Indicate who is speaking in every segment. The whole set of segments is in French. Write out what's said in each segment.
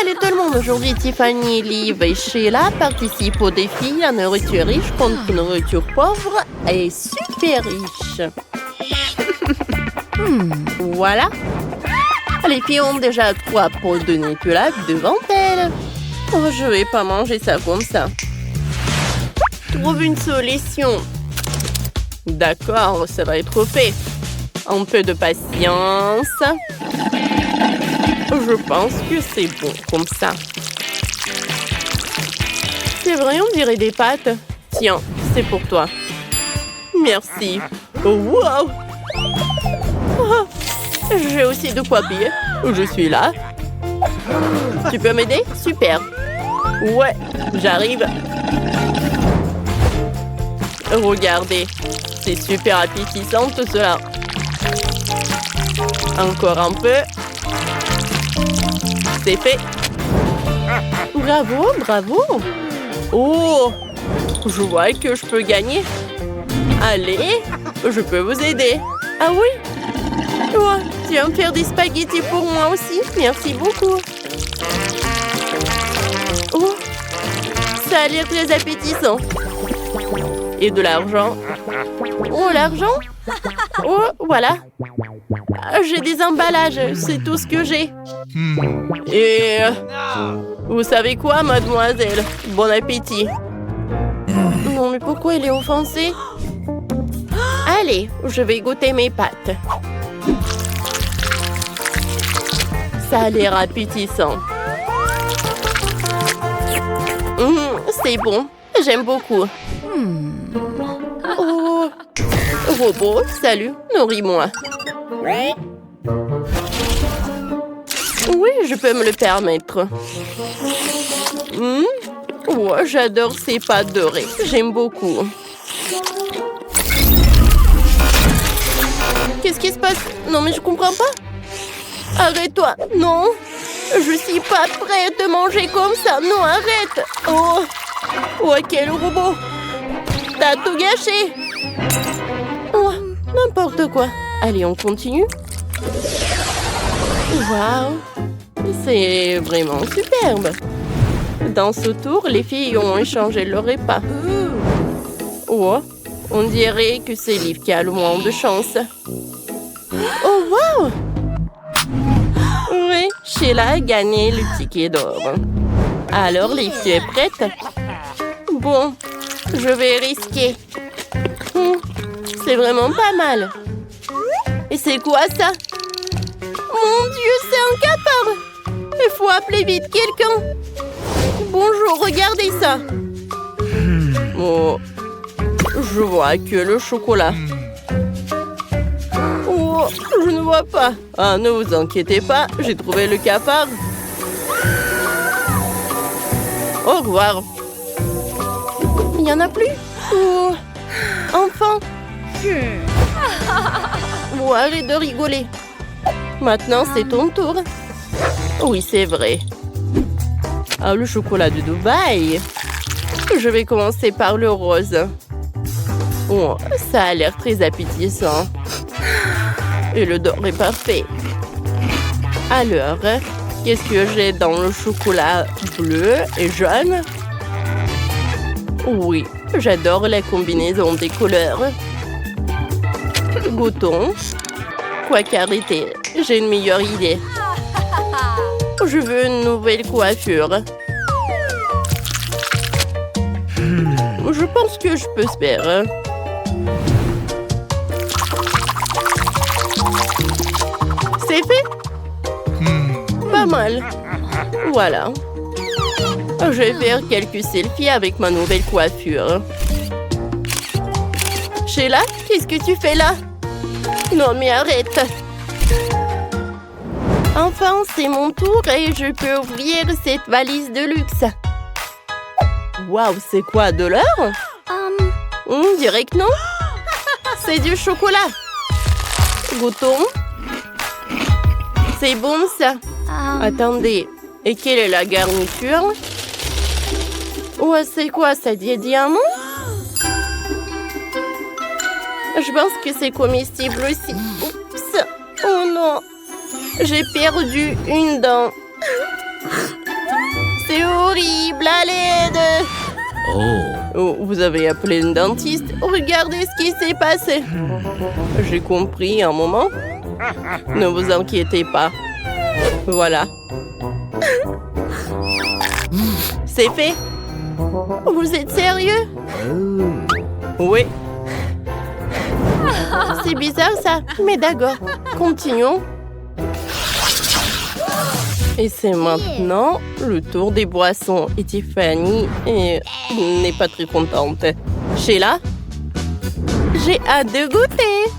Speaker 1: Salut tout le monde, aujourd'hui Tiffany, Liv et Sheila participent au défi La nourriture riche contre nourriture pauvre et super riche. Voilà. Les filles ont déjà 3 pots de Nutella devant elles. Oh, je vais pas manger ça comme ça. Trouve une solution. D'accord, ça va être fait. Un peu de patience. Je pense que c'est bon comme ça. C'est vrai, on dirait des pâtes. Tiens, c'est pour toi. Merci. Oh, wow! Oh, j'ai aussi de quoi payer. Je suis là. Tu peux m'aider? Super. Ouais, j'arrive. Regardez, c'est super appétissant tout cela. Encore un peu. C'est fait. Bravo, bravo. Oh, je vois que je peux gagner. Allez, je peux vous aider. Ah oui? Oh, tu vas me faire des spaghettis pour moi aussi. Merci beaucoup. Oh, ça a l'air très appétissant. Et de l'argent. Oh, l'argent? Oh, voilà. J'ai des emballages, c'est tout ce que j'ai. Et vous savez quoi, mademoiselle? Bon appétit. Non, mais pourquoi il est offensé? Allez, je vais goûter mes pâtes. Ça a l'air appétissant. C'est bon, j'aime beaucoup. Oh, robot, salut, nourris-moi. Oui, je peux me le permettre. Oh, j'adore ces pâtes dorées. J'aime beaucoup. Qu'est-ce qui se passe? Non, mais je comprends pas. Arrête-toi. Non. Je suis pas prête de manger comme ça. Non, arrête. Oh. Oh, quel robot. T'as tout gâché. Oh, n'importe quoi. Allez, on continue. Waouh. C'est vraiment superbe. Dans ce tour, les filles ont échangé leur repas. Oh, on dirait que c'est Liv qui a le moins de chance. Oh, wow! Oui, Sheila a gagné le ticket d'or. Alors, Liv, tu es prête? Bon, je vais risquer. C'est vraiment pas mal. Et c'est quoi ça? Mon Dieu, c'est un capard! Il faut appeler vite quelqu'un. Bonjour, regardez ça. Oh, je vois que le chocolat. Oh, je ne vois pas. Ah, ne vous inquiétez pas, j'ai trouvé le capard. Au revoir. Il n'y en a plus? Oh, enfin. Bon, arrête de rigoler. Maintenant, c'est ton tour. Oui, c'est vrai. Ah, le chocolat de Dubaï. Je vais commencer par le rose. Oh, ça a l'air très appétissant. Et le doré est parfait. Alors, qu'est-ce que j'ai dans le chocolat bleu et jaune? Oui, j'adore la combinaison des couleurs. Goûtons. Quoi qu'arrêter, j'ai une meilleure idée. Je veux une nouvelle coiffure. Je pense que je peux se faire. C'est fait? Pas mal. Voilà. Je vais faire quelques selfies avec ma nouvelle coiffure. Sheila, qu'est-ce que tu fais là? Non, mais arrête. Enfin, c'est mon tour et je peux ouvrir cette valise de luxe. Waouh, c'est quoi, de l'or? On dirait que non. C'est du chocolat. Goûtons. C'est bon, ça. Attendez, et quelle est la garniture? Oh, c'est quoi ça, des diamants? Je pense que c'est comestible aussi. Oups. Oh non. J'ai perdu une dent. possible, à l'aide! Oh, vous avez appelé une dentiste? Regardez ce qui s'est passé. J'ai compris un moment. Ne vous inquiétez pas. Voilà. C'est fait. Vous êtes sérieux? Oui. C'est bizarre ça, mais d'accord. Continuons. Et c'est maintenant le tour des boissons. Et Tiffany n'est pas très contente. Sheila, j'ai hâte de goûter.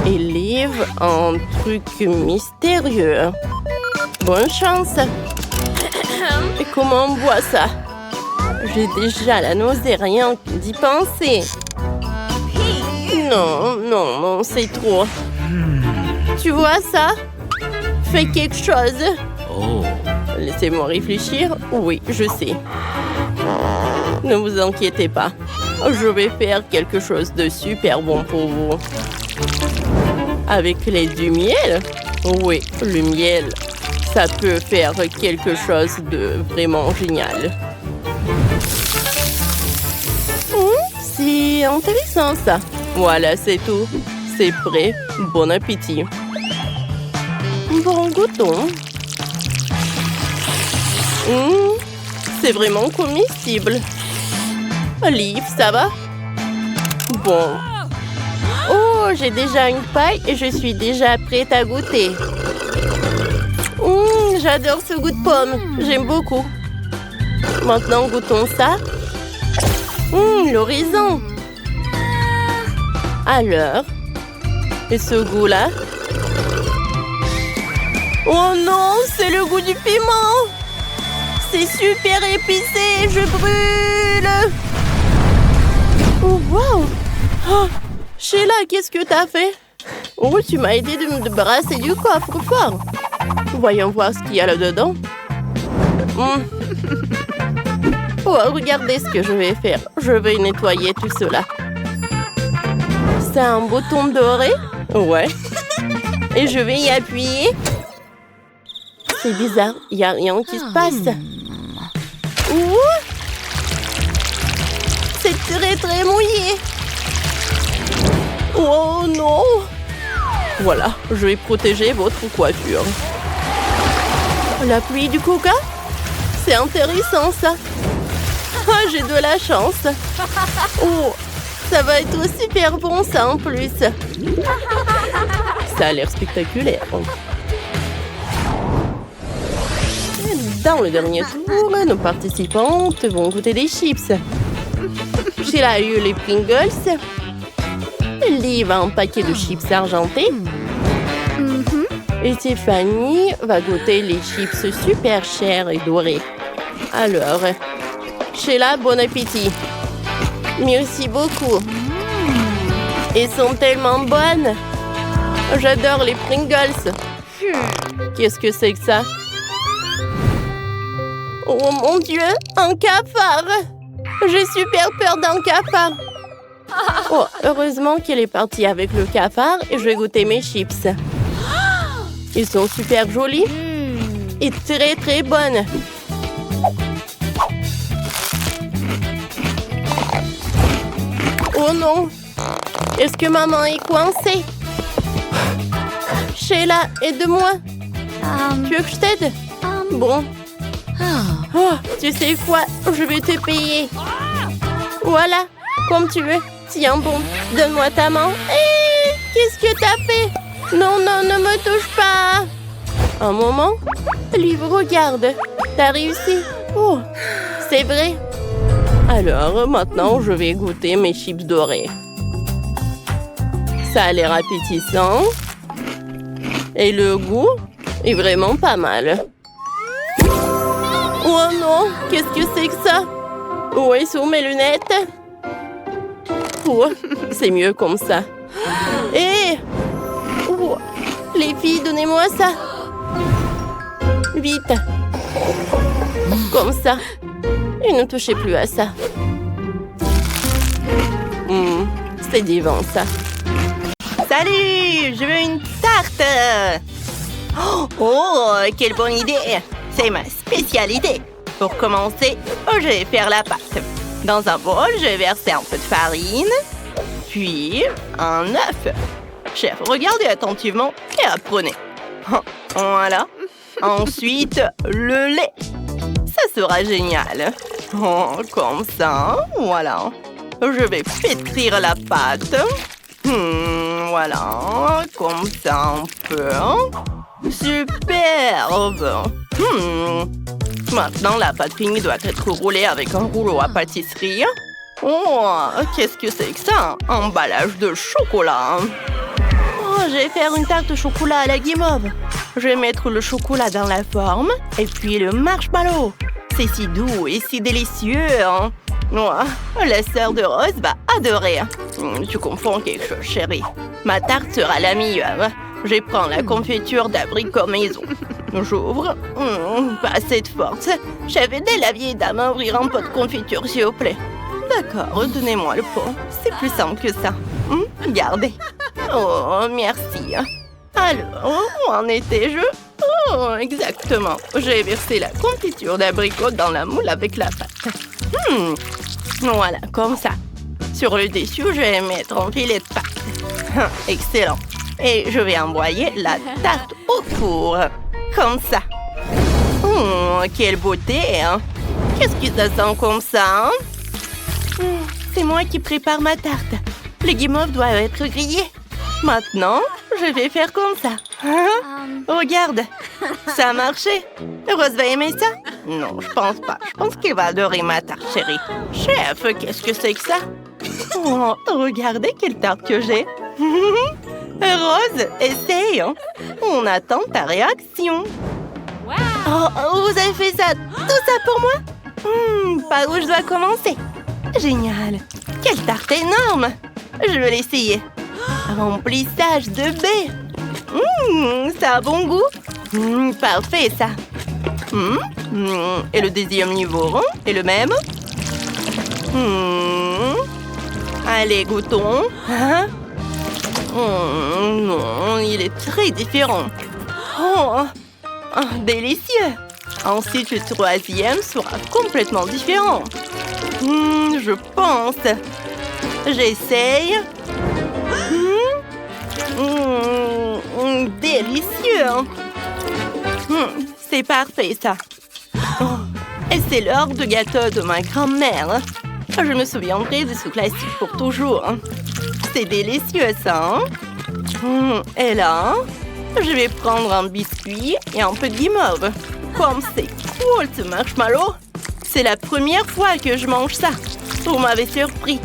Speaker 1: Et Liv, un truc mystérieux. Bonne chance. Et comment on boit ça? J'ai déjà la nausée rien d'y penser. Non, non, non, c'est trop. Tu vois ça? Fais quelque chose. Oh. Laissez-moi réfléchir. Oui, je sais. Ne vous inquiétez pas. Je vais faire quelque chose de super bon pour vous. Avec l'aide du miel? Oui, le miel, ça peut faire quelque chose de vraiment génial. C'est intéressant ça. Voilà, c'est tout. C'est prêt. Bon appétit. Bon, goûtons. C'est vraiment comestible. Liv, ça va? Bon. Oh, j'ai déjà une paille et je suis déjà prête à goûter. J'adore ce goût de pomme. J'aime beaucoup. Maintenant, goûtons ça. L'horizon. Alors, et ce goût-là? Oh non, c'est le goût du piment. C'est super épicé, je brûle. Oh, wow. Oh, Sheila, qu'est-ce que t'as fait? Oh, tu m'as aidé de me débarrasser du coffre-fort. Voyons voir ce qu'il y a là-dedans. Oh, regardez ce que je vais faire. Je vais nettoyer tout cela. C'est un bouton doré? Ouais. Et je vais y appuyer. C'est bizarre, il n'y a rien qui se passe. C'est très très mouillé. Oh non. Voilà, je vais protéger votre coiffure. La pluie du coca? C'est intéressant ça. Ah, j'ai de la chance. Oh, ça va être super bon ça en plus. Ça a l'air spectaculaire. Dans le dernier tour, nos participantes vont goûter des chips. Sheila a eu les Pringles. Liv a un paquet de chips argentés. Et Tiffany va goûter les chips super chers et dorés. Alors, Sheila, bon appétit. Merci beaucoup. Elles sont tellement bonnes. J'adore les Pringles. Qu'est-ce que c'est que ça? Oh mon Dieu, un cafard! J'ai super peur d'un cafard. Oh, heureusement qu'elle est partie avec le cafard et je vais goûter mes chips. Ils sont super jolis et très très bonnes. Oh non! Est-ce que maman est coincée? Sheila, aide-moi. Tu veux que je t'aide? Bon. Oh, tu sais quoi? Je vais te payer. Voilà, comme tu veux. Tiens, bon, donne-moi ta main. Hé, qu'est-ce que t'as fait? Non, non, ne me touche pas. Un moment. Liv, regarde. T'as réussi. Oh, c'est vrai. Alors, maintenant, je vais goûter mes chips dorés. Ça a l'air appétissant. Et le goût est vraiment pas mal. Oh non, qu'est-ce que c'est que ça? Où sont mes lunettes? Oh, c'est mieux comme ça. Hé! Oh, les filles, donnez-moi ça. Vite. Comme ça. Et ne touchez plus à ça. C'est divin, ça.
Speaker 2: Salut! Je veux une tarte! Oh, quelle bonne idée! C'est ma spécialité! Pour commencer, je vais faire la pâte. Dans un bol, je vais verser un peu de farine, puis un œuf. Chef, regardez attentivement et apprenez. Voilà. Ensuite, le lait. Ça sera génial. Comme ça, voilà. Je vais pétrir la pâte. Voilà, comme ça un peu. Superbe. Maintenant, la pâte finie doit être roulée avec un rouleau à pâtisserie. Oh, qu'est-ce que c'est que ça? Un emballage de chocolat. Oh, je vais faire une tarte au chocolat à la guimauve. Je vais mettre le chocolat dans la forme et puis le marshmallow. C'est si doux et si délicieux. Oh, la sœur de Rose va adorer. Tu confonds quelque chose, chérie. Ma tarte sera la meilleure. Je prends la confiture d'abricot maison. J'ouvre. Pas assez de force. J'avais aidé la vieille dame à ouvrir un pot de confiture, s'il vous plaît. D'accord, donnez-moi le pot. C'est plus simple que ça. Gardez. Oh, merci. Alors, où en étais-je? Oh, exactement. J'ai versé la confiture d'abricot dans la moule avec la pâte. Voilà, comme ça. Sur le dessus, je vais mettre un filet de pâte. Excellent. Et je vais envoyer la tarte au four. Comme ça. Quelle beauté, hein? Qu'est-ce que ça sent comme ça, hein? C'est moi qui prépare ma tarte. Les guimauves doivent être grillées. Maintenant, je vais faire comme ça. Regarde, ça a marché. Rose va aimer ça? Non, je pense pas. Je pense qu'elle va adorer ma tarte, chérie. Chef, qu'est-ce que c'est que ça? Oh, regardez quelle tarte que j'ai. Rose, essaye. On attend ta réaction. Oh, vous avez fait ça, tout ça pour moi? Par où je dois commencer? Génial. Quelle tarte énorme. Je vais l'essayer. Remplissage de baies. Ça a bon goût. Parfait, ça. Et le deuxième niveau est le même. Allez, goûtons. Non, il est très différent. Délicieux. Ensuite, le troisième sera complètement différent. Je pense. J'essaye. Délicieux. C'est parfait, ça. Et c'est l'heure du gâteau de ma grand-mère. Je me souviendrai de ce classique pour toujours. C'est délicieux, ça. Et là, je vais prendre un biscuit et un peu de guimauve. Comme c'est cool, ce marshmallow. C'est la première fois que je mange ça. Vous m'avez surpris.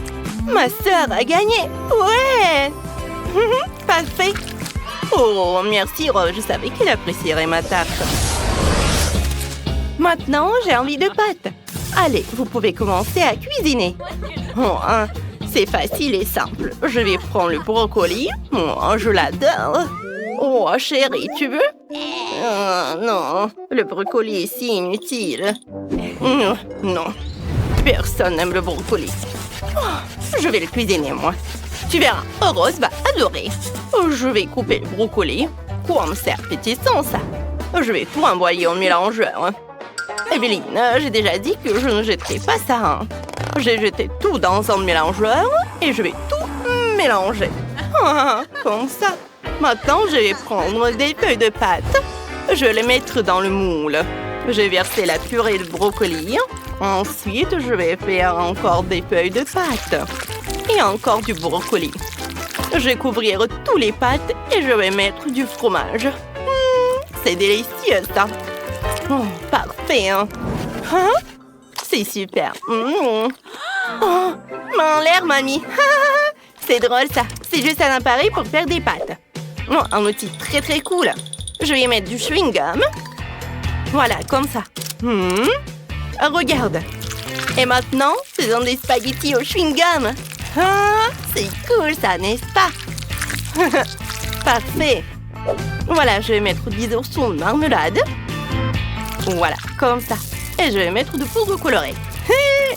Speaker 2: Ma sœur a gagné. Ouais. Parfait. Oh, merci, Rose. Je savais qu'elle apprécierait ma tarte. Maintenant, j'ai envie de pâtes. Allez, vous pouvez commencer à cuisiner. C'est facile et simple. Je vais prendre le brocoli. Je l'adore. Oh, chérie, tu veux? Non, le brocoli est si inutile. Non, personne n'aime le brocoli. Je vais le cuisiner, moi. Tu verras, Rose va adorer. Je vais couper le brocoli. Comme c'est appétissant, ça. Je vais tout envoyer au mélangeur. Evelyne, j'ai déjà dit que je ne jetterai pas ça. J'ai jeté tout dans un mélangeur et je vais tout mélanger. Comme ça. Maintenant, je vais prendre des feuilles de pâte. Je vais les mettre dans le moule. Je vais verser la purée de brocoli. Ensuite, je vais faire encore des feuilles de pâte. Et encore du brocoli. Je vais couvrir tous les pâtes et je vais mettre du fromage. C'est délicieux, ça. Parfait, hein? C'est super. En l'air, mamie. C'est drôle, ça. C'est juste un appareil pour faire des pâtes. Un outil très, très cool. Je vais y mettre du chewing-gum. Voilà, comme ça. Regarde. Et maintenant, faisons des spaghettis au chewing-gum. C'est cool, ça, n'est-ce pas? Parfait. Voilà, je vais mettre des oursons de marmelade. Voilà, comme ça. Et je vais mettre de poudre colorée.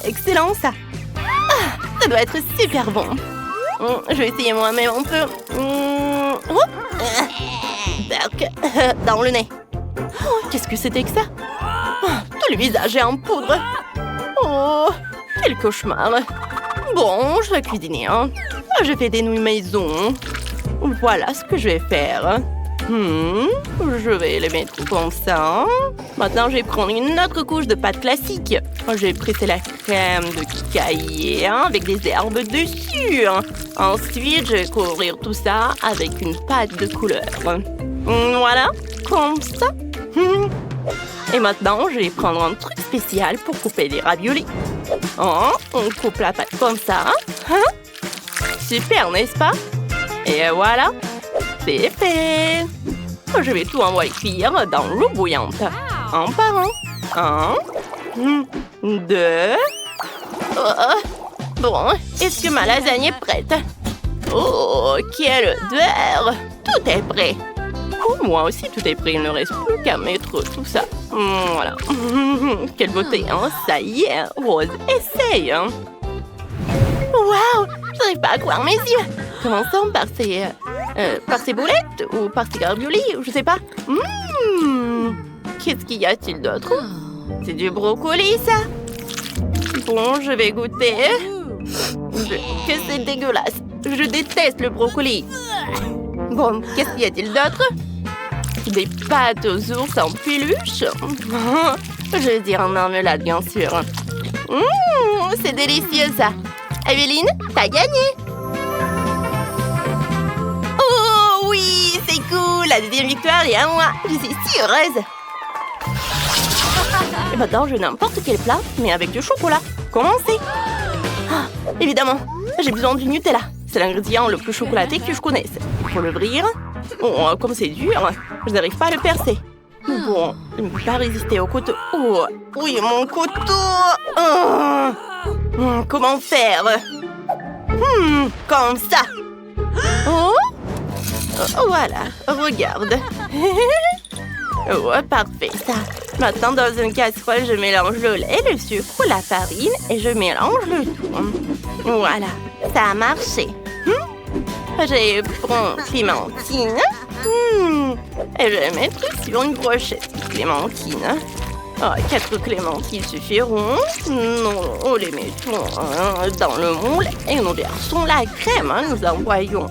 Speaker 2: Excellent, ça. Ça doit être super bon. Je vais essayer moi-même un peu. Dans le nez. Qu'est-ce que c'était que ça? Tout le visage est en poudre. Oh, quel cauchemar. Bon, je vais cuisiner. Hein. Je fais des nouilles maison. Voilà ce que je vais faire. Je vais les mettre comme ça. Maintenant, je vais prendre une autre couche de pâte classique. Je vais presser la crème de caillé avec des herbes dessus. Ensuite, je vais couvrir tout ça avec une pâte de couleur. Voilà, comme ça. Et maintenant, je vais prendre un truc spécial pour couper les raviolis. On coupe la pâte comme ça. Super, n'est-ce pas? Et voilà, c'est fait. Je vais tout envoyer cuire dans l'eau bouillante. Un par un. 1, 2. Bon, est-ce que ma lasagne est prête? Oh, quelle odeur! Tout est prêt. Moi aussi, tout est prêt. Il ne reste plus qu'à mettre tout ça. Voilà. Quelle beauté, hein? Ça y est, Rose, essaye. Waouh! Je n'arrive pas à croire mes yeux. Commençons par ces boulettes ou par ces raviolis, je sais pas. Qu'est-ce qu'il y a-t-il d'autre? C'est du brocoli, ça? Bon, je vais goûter. Que c'est dégueulasse. Je déteste le brocoli. Bon, qu'est-ce qu'il y a-t-il d'autre? Des pâtes aux ours en peluche. Je veux dire en marmelade, bien sûr. C'est délicieux, ça. Evelyne, t'as gagné. Oh oui, c'est cool. La deuxième victoire est à moi. Je suis si heureuse. Et maintenant, je veux n'importe quel plat, mais avec du chocolat. Commencez. Évidemment, j'ai besoin du Nutella. C'est l'ingrédient le plus chocolaté que je connaisse. Il faut l'ouvrir. Oh, comme c'est dur, je n'arrive pas à le percer. Bon, je ne peux pas résister au couteau. Oh, oui, mon couteau. Comment faire? Comme ça. Oh, voilà, regarde. Oh, parfait, ça. Maintenant, dans une casserole, je mélange le lait, le sucre, la farine et je mélange le tout. Voilà, ça a marché. Je prends clémentine. Et je vais mettre sur une brochette clémentine. 4 clémentines suffiront. Nous les mettons dans le moule et nous versons la crème. Nous envoyons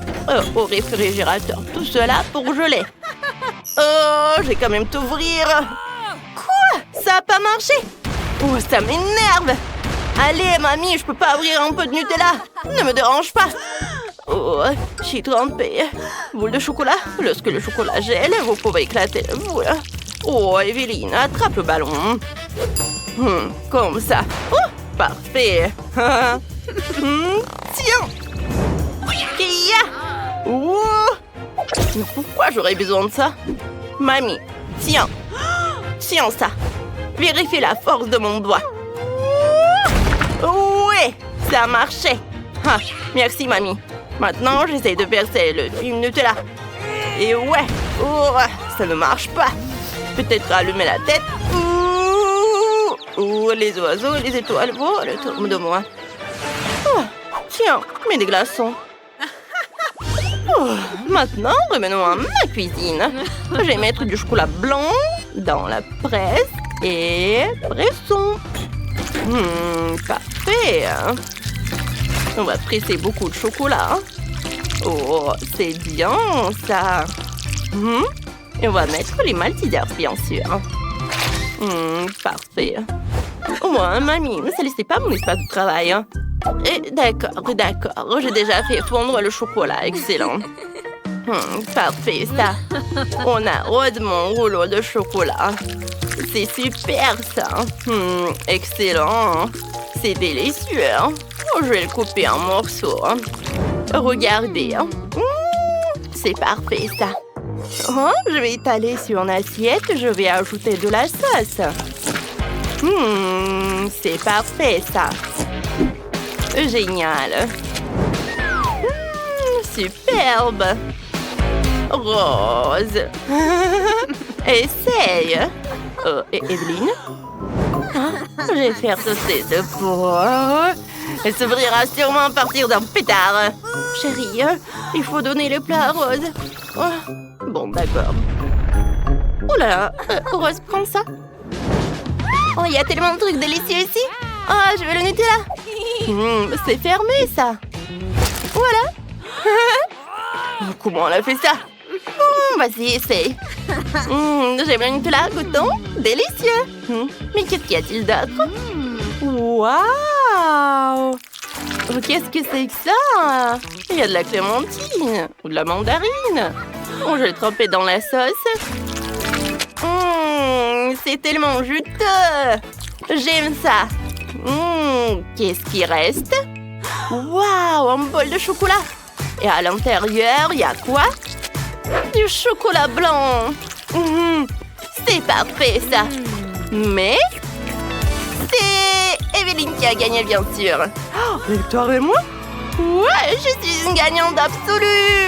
Speaker 2: au réfrigérateur tout cela pour geler. Oh, je vais quand même t'ouvrir. Quoi? Ça n'a pas marché? Oh, ça m'énerve. Allez, mamie, je peux pas ouvrir un peu de Nutella. Ne me dérange pas. Oh, je suis trempée. Boule de chocolat. Lorsque le chocolat gèle, vous pouvez éclater le boule. Oh, Evelyne, attrape le ballon. Comme ça. Oh, parfait. Tiens. Kia. Oh. Mais pourquoi j'aurais besoin de ça? Mamie, tiens. Tiens ça. Vérifie la force de mon doigt. Oui, ça a marché. Merci, mamie. Maintenant, j'essaie de percer le Nutella. Et ouais, ça ne marche pas. Peut-être allumer la tête. Les oiseaux et les étoiles volent autour de moi. Tiens, mets des glaçons. Maintenant, revenons à ma cuisine. Je vais mettre du chocolat blanc dans la presse et pressons. Parfait. On va presser beaucoup de chocolat. Oh, c'est bien ça. Et on va mettre les maltesers, bien sûr. Parfait. Au moins, mamie, ne se laissez pas mon espace de travail. D'accord. J'ai déjà fait fondre le chocolat. Excellent. Parfait, ça. On arrose mon rouleau de chocolat. C'est super, ça. Excellent. C'est délicieux. Je vais le couper en morceaux. Regardez. C'est parfait, ça. Je vais étaler sur une assiette. Je vais ajouter de la sauce. C'est parfait, ça. Génial. Superbe. Rose. Essaye. Evelyne? Je vais faire sauter ce pot. Elle s'ouvrira sûrement à partir d'un pétard. Chérie, il faut donner le plat à Rose. Bon, d'accord. Oula, Rose, prends ça. Oh, il y a tellement de trucs délicieux ici. Oh, je veux le Nutella. C'est fermé, ça. Voilà. Comment on a fait ça? Vas-y, essaye. J'aime le Nutella, goûtons. Délicieux. Mais qu'est-ce qu'il y a-t-il d'autre? Waouh! Oh, qu'est-ce que c'est que ça? Il y a de la clémentine ou de la mandarine. Oh, je vais le tremper dans la sauce. C'est tellement juteux. J'aime ça. Qu'est-ce qui reste? Waouh, un bol de chocolat. Et à l'intérieur, il y a quoi? Du chocolat blanc. C'est parfait, ça. Mais c'est Evelyne qui a gagné, bien sûr. Oh, victoire et moi? Ouais, je suis une gagnante absolue.